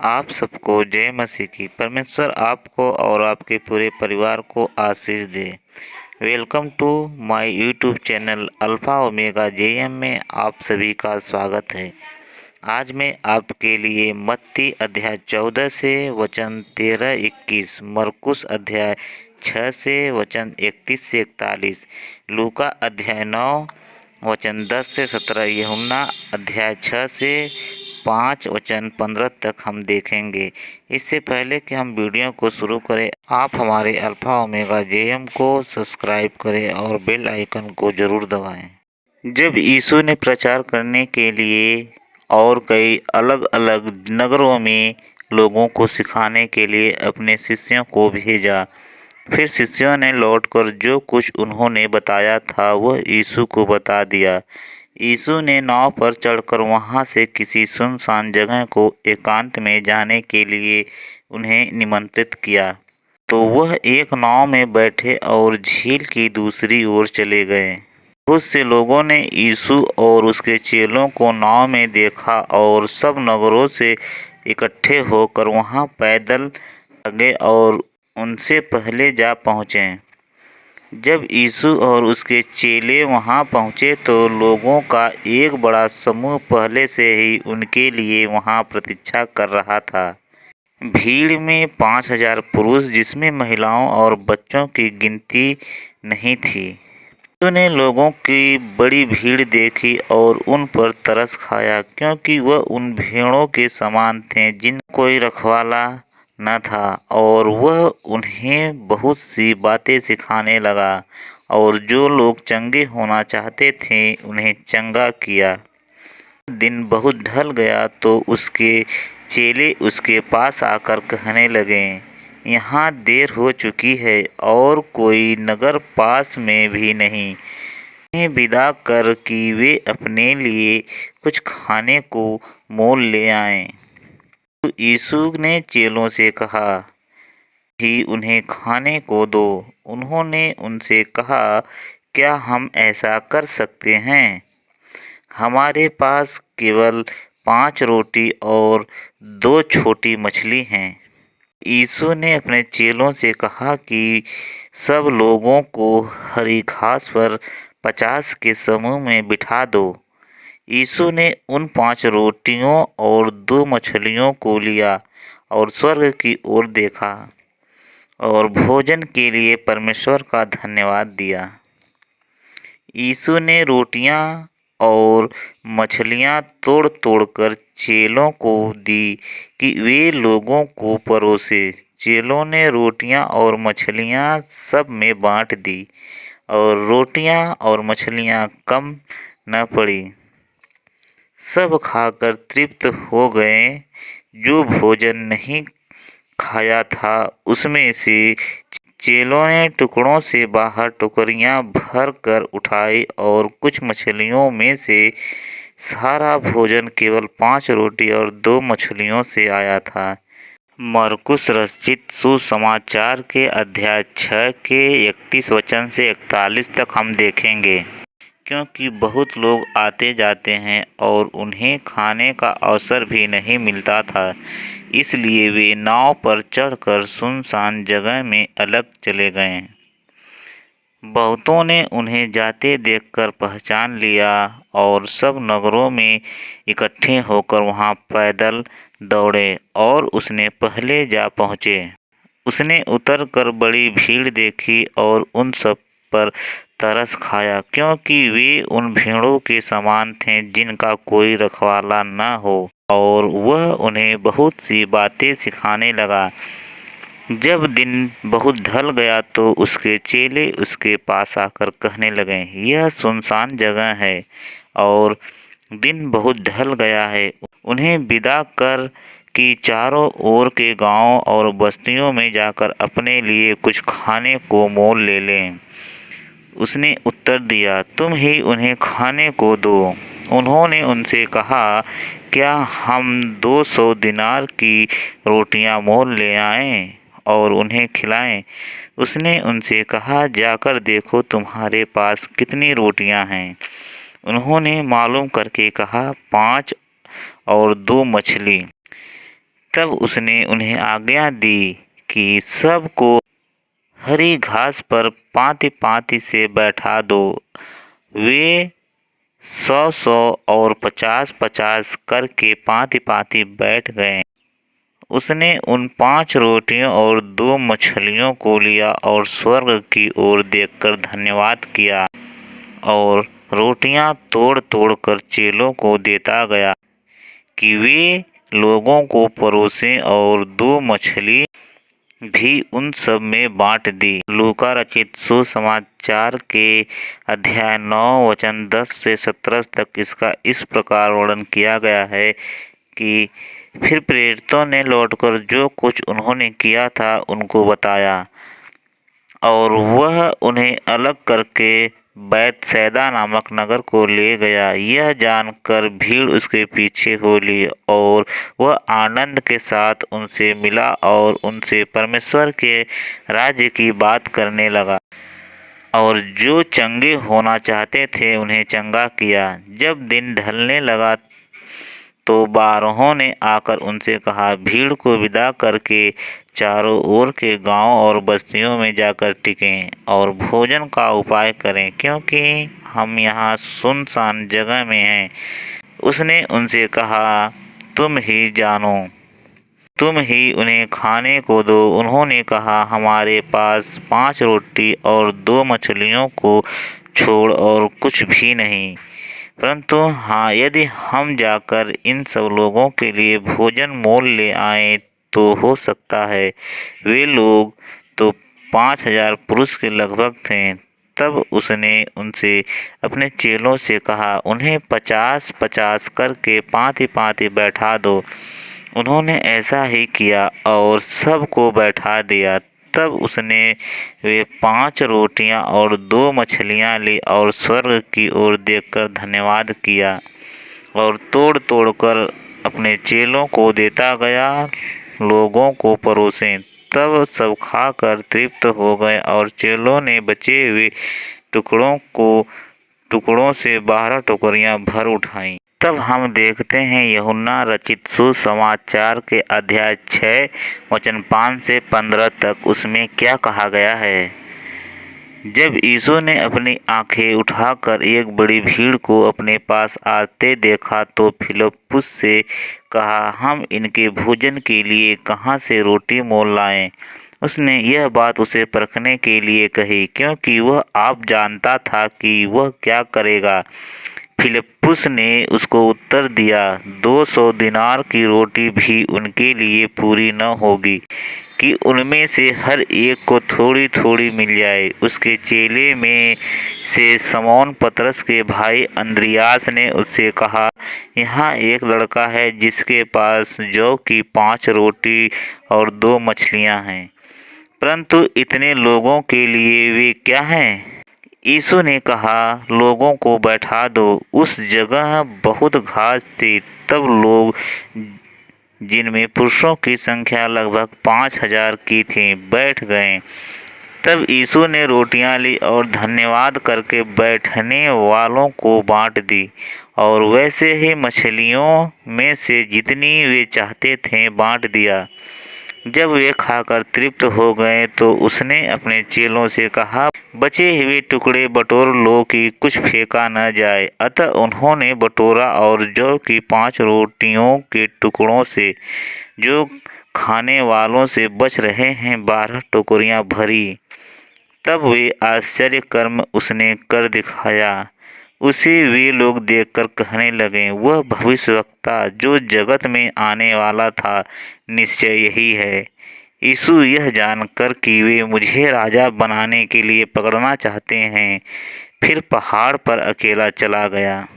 आप सबको जय मसीह की। परमेश्वर आपको और आपके पूरे परिवार को आशीष दे। Welcome to my YouTube channel Alpha Omega JM में आप सभी का स्वागत है। आज मैं आपके लिए मत्ती अध्याय 14 से वचन 13-21, मरकुस अध्याय 6 से वचन 31 से 41, लूका अध्याय 9 वचन 10 से 17, यूहन्ना अध्याय 6 से 5 वचन 15 तक हम देखेंगे। इससे पहले कि हम वीडियो को शुरू करें, आप हमारे अल्फा ओमेगा जेएम को सब्सक्राइब करें और बेल आइकन को ज़रूर दबाएं। जब यीशु ने प्रचार करने के लिए और कई अलग अलग नगरों में लोगों को सिखाने के लिए अपने शिष्यों को भेजा, फिर शिष्यों ने लौटकर जो कुछ उन्होंने बताया था वह यीशु को बता दिया। यीशु ने नाव पर चढ़कर वहां से किसी सुनसान जगह को एकांत में जाने के लिए उन्हें निमंत्रित किया, तो वह एक नाव में बैठे और झील की दूसरी ओर चले गए। बहुत से लोगों ने यीशु और उसके चेलों को नाव में देखा और सब नगरों से इकट्ठे होकर वहां पैदल गए और उनसे पहले जा पहुँचे। जब यीशु और उसके चेले वहां पहुंचे तो लोगों का एक बड़ा समूह पहले से ही उनके लिए वहां प्रतीक्षा कर रहा था। भीड़ में 5,000 पुरुष, जिसमें महिलाओं और बच्चों की गिनती नहीं थी। यीशु ने लोगों की बड़ी भीड़ देखी और उन पर तरस खाया, क्योंकि वह उन भेड़ों के समान थे जिन कोई रखवाला न था, और वह उन्हें बहुत सी बातें सिखाने लगा और जो लोग चंगे होना चाहते थे उन्हें चंगा किया। दिन बहुत ढल गया तो उसके चेले उसके पास आकर कहने लगे, यहाँ देर हो चुकी है और कोई नगर पास में भी नहीं। उन्हें विदा कर कि वे अपने लिए कुछ खाने को मोल ले आएं। यीशु ने चेलों से कहा कि उन्हें खाने को दो। उन्होंने उनसे कहा, क्या हम ऐसा कर सकते हैं? हमारे पास केवल 5 रोटी और 2 छोटी मछली हैं। यीशु ने अपने चेलों से कहा कि सब लोगों को हरी घास पर 50 के समूह में बिठा दो। यीशु ने उन 5 रोटियों और 2 मछलियों को लिया और स्वर्ग की ओर देखा और भोजन के लिए परमेश्वर का धन्यवाद दिया। यीशु ने रोटियां और मछलियां तोड़ तोड़कर चेलों को दी कि वे लोगों को परोसे। चेलों ने रोटियां और मछलियां सब में बांट दी और रोटियां और मछलियां कम न पड़ी। सब खाकर तृप्त हो गए। जो भोजन नहीं खाया था उसमें से चेलों ने टुकड़ों से बाहर टोकरियां भर कर उठाई और कुछ मछलियों में से सारा भोजन केवल 5 रोटी और 2 मछलियों से आया था। मरकुस रचित सुसमाचार के अध्याय 6 के 31 वचन से 41 तक हम देखेंगे। क्योंकि बहुत लोग आते जाते हैं और उन्हें खाने का अवसर भी नहीं मिलता था, इसलिए वे नाव पर चढ़कर सुनसान जगह में अलग चले गए। बहुतों ने उन्हें जाते देखकर पहचान लिया और सब नगरों में इकट्ठे होकर वहां पैदल दौड़े और उसने पहले जा पहुँचे। उसने उतरकर बड़ी भीड़ देखी और उन सब पर तरस खाया, क्योंकि वे उन भेड़ों के समान थे जिनका कोई रखवाला न हो, और वह उन्हें बहुत सी बातें सिखाने लगा। जब दिन बहुत ढल गया तो उसके चेले उसके पास आकर कहने लगे, यह सुनसान जगह है और दिन बहुत ढल गया है। उन्हें विदा कर कि चारों ओर के गांवों और बस्तियों में जाकर अपने लिए कुछ खाने को मोल ले लें। उसने उत्तर दिया, तुम ही उन्हें खाने को दो। उन्होंने उनसे कहा, क्या हम 200 दिनार की रोटियां मोल ले आएं और उन्हें खिलाएं? उसने उनसे कहा, जाकर देखो तुम्हारे पास कितनी रोटियां हैं। उन्होंने मालूम करके कहा, 5 और 2 मछली। तब उसने उन्हें आज्ञा दी कि सबको हरी घास पर पाँति-पाँति से बैठा दो। वे 100-100 और 50-50 करके पाँति-पाँति बैठ गए। उसने उन 5 रोटियों और 2 मछलियों को लिया और स्वर्ग की ओर देखकर धन्यवाद किया और रोटियां तोड़-तोड़ कर चेलों को देता गया कि वे लोगों को परोसें, और 2 मछली भी उन सब में बांट दी। लूका रचित सुसमाचार के अध्याय 9 वचन 10 से 17 तक इसका इस प्रकार वर्णन किया गया है कि फिर प्रेरितों ने लौटकर जो कुछ उन्होंने किया था उनको बताया, और वह उन्हें अलग करके बैतसैदा नामक नगर को ले गया। यह जानकर भीड़ उसके पीछे हो ली, और वह आनंद के साथ उनसे मिला और उनसे परमेश्वर के राज्य की बात करने लगा, और जो चंगे होना चाहते थे उन्हें चंगा किया। जब दिन ढलने लगा तो 12 ने आकर उनसे कहा, भीड़ को विदा करके चारों ओर के गांव और बस्तियों में जाकर टिकें और भोजन का उपाय करें, क्योंकि हम यहाँ सुनसान जगह में हैं। उसने उनसे कहा, तुम ही जानो, तुम ही उन्हें खाने को दो। उन्होंने कहा, हमारे पास 5 रोटी और 2 मछलियों को छोड़ और कुछ भी नहीं, परंतु हाँ, यदि हम जाकर इन सब लोगों के लिए भोजन मोल ले आएं तो हो सकता है। वे लोग तो 5000 पुरुष के लगभग थे। तब उसने उनसे अपने चेलों से कहा, उन्हें 50-50 करके पाँति-पाँति बैठा दो। उन्होंने ऐसा ही किया और सबको बैठा दिया। तब उसने वे 5 रोटियां और 2 मछलियां ली और स्वर्ग की ओर देखकर धन्यवाद किया और तोड़-तोड़ कर अपने चेलों को देता गया, लोगों को परोसें। तब सब खाकर तृप्त हो गए, और चेलों ने बचे हुए टुकड़ों से 12 टोकरियां भर उठाईं। तब हम देखते हैं यूहन्ना रचित सुसमाचार के अध्याय 6 वचन 5 से 15 तक उसमें क्या कहा गया है। जब यीशु ने अपनी आंखें उठाकर एक बड़ी भीड़ को अपने पास आते देखा तो फिलिप्पुस से कहा, हम इनके भोजन के लिए कहाँ से रोटी मोल लाएं। उसने यह बात उसे परखने के लिए कही, क्योंकि वह आप जानता था कि वह क्या करेगा। फिलिप्पुस ने उसको उत्तर दिया, 200 दिनार की रोटी भी उनके लिए पूरी न होगी कि उनमें से हर एक को थोड़ी थोड़ी मिल जाए। उसके चेले में से शमौन पतरस के भाई अंद्रियास ने उससे कहा, यहाँ एक लड़का है जिसके पास जौ की 5 रोटी और 2 मछलियाँ हैं, परंतु इतने लोगों के लिए वे क्या हैं। यीशु ने कहा, लोगों को बैठा दो। उस जगह बहुत घास थी। तब लोग, जिनमें पुरुषों की संख्या लगभग 5000 की थी, बैठ गए। तब यीशु ने रोटियां ली और धन्यवाद करके बैठने वालों को बांट दी, और वैसे ही मछलियों में से जितनी वे चाहते थे बांट दिया। जब वे खाकर तृप्त हो गए तो उसने अपने चेलों से कहा, बचे हुए टुकड़े बटोर लो कि कुछ फेंका न जाए। अतः उन्होंने बटोरा और जौ की 5 रोटियों के टुकड़ों से, जो खाने वालों से बच रहे हैं, 12 टोकरियां भरी। तब वे आश्चर्य कर्म उसने कर दिखाया, उसे वे लोग देखकर कहने लगे, वह भविष्यवक्ता जो जगत में आने वाला था निश्चय यही है। यीशु यह जानकर कि वे मुझे राजा बनाने के लिए पकड़ना चाहते हैं, फिर पहाड़ पर अकेला चला गया।